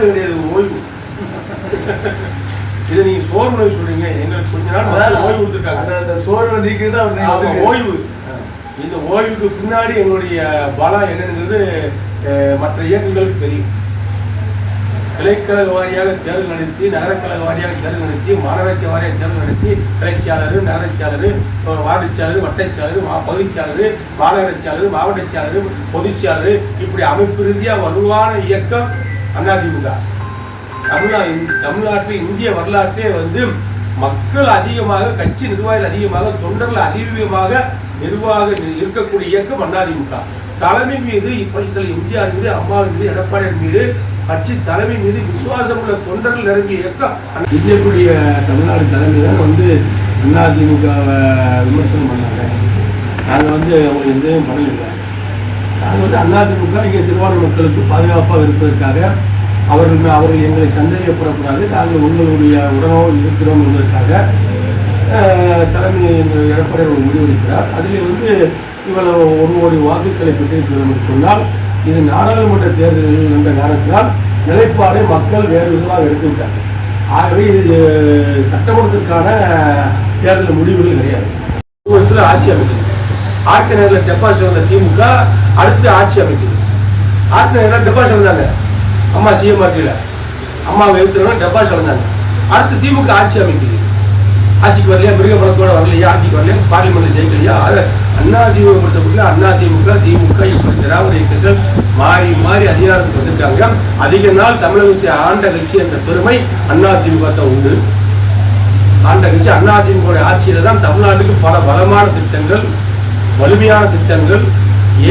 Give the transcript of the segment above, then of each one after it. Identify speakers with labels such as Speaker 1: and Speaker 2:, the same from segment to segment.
Speaker 1: சோர்வு கிடையாது, ஓய்வு. இதை நீங்க சோர்வு சொல்றீங்க, எங்களுக்கு கொஞ்ச நாள் ஓய்வு கொடுத்துருக்காங்க.
Speaker 2: அந்த சோர்வு நீக்குதான்
Speaker 1: ஓய்வு. இந்த ஓய்வுக்கு பின்னாடி எங்களுடைய பலம் என்னங்கிறது மற்ற இயக்கங்களுக்கு தெரியும். கிளைக்கழக வாரியாக தேர்தல் நடத்தி, நகரக்கழக வாரியாக தேர்தல் நடத்தி, மாநகராட்சி வாரியாக தேர்தல் நடத்தி, கிளைச்சியாளர், நகராட்சியாளர், வார்டு செயலர், வட்டச்சாளர், பகுதிச்சாளர், மாநகராட்சியாளர், மாவட்ட செயலர், பொதுச்செயலாளர், இப்படி அமைப்பு ரீதியாக வலுவான இயக்கம் அதிமுக. தமிழ்நாட்டில் இந்திய வரலாற்றே மக்கள் அதிகமாக, கட்சி நிர்வாகிகள் அதிகமாக, தொண்டர்கள் அதிகமாக நிர்வாக இருக்கக்கூடிய இயக்கம் அதிமுக. தலைமை மீது இப்பொழுது எம்ஜிஆர் மீது, அம்மாவின் மீது, எடப்பாடியார் மீது, கட்சி தலைமை மீது விசுவாசம் உள்ள தொண்டர்கள் நிரம்பிய இயக்கம் விஜயக்கூடிய தமிழ்நாடு தலைமை தான் அதிமுகவை விமர்சனம் பண்ணாங்க. நாங்கள் அவங்க எந்த பண்ணல. நாங்கள் அதிமுக இங்கே சிறுபான்மை மக்களுக்கு பாதுகாப்பாக இருப்பதற்காக அவர்கள் எங்களை சந்தேகப்படக்கூடாது, நாங்கள் உங்களுடைய உடனோடு இருக்கிறோம் என்பதற்காக தலைமை எடப்பாடியார் ஒரு முடிவெடுக்கிறார். அதில் இவ்வளவு 1 கோடி வாக்குகளை பெற்றிருக்கிறோம் என்று சொன்னால், இது நாடாளுமன்ற தேர்தலில் என்ற காரணத்தினால் நிலைப்பாடை மக்கள் வேறு விதமாக எடுத்துவிட்டார்கள். ஆகவே இது சட்டமன்றத்திற்கான தேர்தல் முடிவுகள் கிடையாது. ஒவ்வொருத்தரும் ஆட்சி அமைக்குது. ஆட்சி நேரில் டெபாசிட் வந்த திமுக அடுத்து ஆட்சி அமைக்குது. ஆட்சி நேரில் டெபாசிட் வந்தாங்க, அம்மா சிஎம் ஆட்சியில் அம்மாவை எடுத்துறோம் டெபாசிட் வந்தாங்க. அடுத்து திமுக ஆட்சி அமைக்குது. ஆட்சிக்கு வரலையா, மிருக பலத்தோட வரலையா, ஆட்சிக்கு வரலையா, பார்லிமெண்ட் ஜெயிக்கலையா. அதிமுக பொறுத்தவரைக்கும் அதிமுக, திமுக இப்படி திராவிட இயக்கங்கள் மாறி மாறி அதிகாரத்துக்கு வந்திருக்காங்க. அதிக நாள் தமிழகத்தை ஆண்ட கட்சி என்ற பெருமை அதிமுக தான் உண்டு. ஆண்ட கட்சி அதிமுக ஆட்சியில தான் தமிழ்நாட்டுக்கு பல பலமான திட்டங்கள், வலிமையான திட்டங்கள்,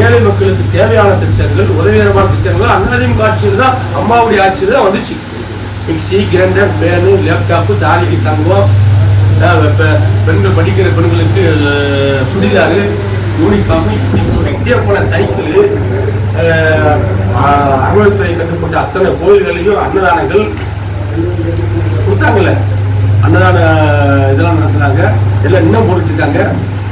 Speaker 1: ஏழை மக்களுக்கு தேவையான திட்டங்கள், உதவிகரமான திட்டங்கள் அதிமுக ஆட்சியில் தான், அம்மாவுடைய ஆட்சியில் தான் வந்துச்சு. மிக்சி, கிரைண்டர், பேனு, லேப்டாப்பு, தாலிக்கு தங்கம், பெண்கள் படிக்கிற பெண்களுக்கு சுடிதாரு, யூனிஃபார்ம், இப்படி போன சைக்கிள், அறுவடைத்துறை கட்டுப்பட்ட அத்தனை கோயில்களையும் அன்னதானங்கள் கொடுத்தாங்கல்ல. அன்னதான இதெல்லாம் நடத்துனாங்க, எல்லாம் இன்னும் போட்டுருக்காங்க.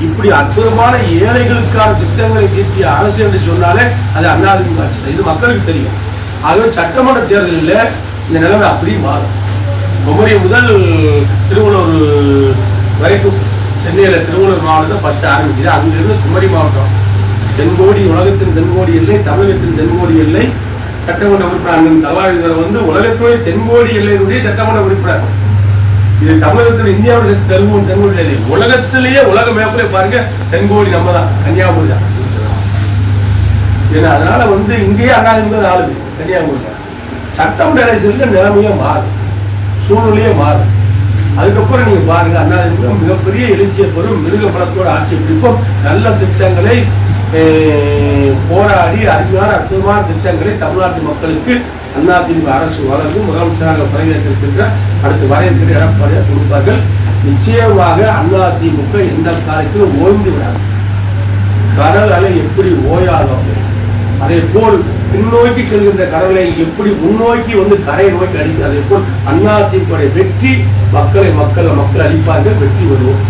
Speaker 1: இப்படி அற்புதமான ஏழைகளுக்கான திட்டங்களை தீட்டிய அரசு என்று சொன்னாலே அது அதிமுக ஆட்சி. இது மக்களுக்கு தெரியும். ஆகவே சட்டமன்ற தேர்தலில் இந்த நிலைமை அப்படியே மாறும். குமரி முதல் திருவள்ளூர் வரைக்கும் சென்னையில் திருவள்ளூர் மாவட்டம் ஃபர்ஸ்ட் ஆரம்பிக்குது. அங்கிருந்து குமரி மாவட்டம் தென்கோடி, உலகத்தின் தென்கோடி எல்லை, தமிழகத்தின் தென்கோடி எல்லை, சட்டமன்ற உறுப்பினர் தலவாழ்ந்தவர் உலகத்துடைய தென்கோடி எல்லையினுடைய சட்டமன்ற உறுப்பினர். இது தமிழகத்தில் இந்தியாவுடைய தென்கோடி எல்லை. உலகத்திலேயே உலக மேப்பிலே பாருங்க, தென்கோடி நம்ம தான், கன்னியாகுமரி தான். ஏன்னா அதனால இங்கேயே அதிமுக ஆளுது கன்னியாகுமரி. சட்டமன்ற எலெக்ஷன்ல நிலைமையே மாறும், சூழ்நிலையே மாறும். அதுக்கப்புறம் நீங்க பாருங்க, அதிமுக மிகப்பெரிய எழுச்சியை பெறும், மிருக பலத்தோட ஆட்சி பிடிப்போம். நல்ல திட்டங்களை போராடி அற்புதமான திட்டங்களை தமிழ்நாட்டு மக்களுக்கு அதிமுக அரசு வழங்கும். முதலமைச்சராக பதவியேற்றிருக்கின்ற அடுத்து வரையறுக்கிற எடப்பாடியார் கொடுப்பார்கள். நிச்சயமாக அதிமுக எந்த காலத்திலும் ஓய்ந்து விடாது. கடல் அலை எப்படி ஓயாதோ அதே போல் பின்னோக்கி செல்கின்ற கடலை எப்படி முன்னோக்கி கரையை நோக்கி அடிக்கிறது. அதே போல் அதிமுக வெற்றி மக்கள் அளிப்பார்கள், வெற்றி வருவோம்.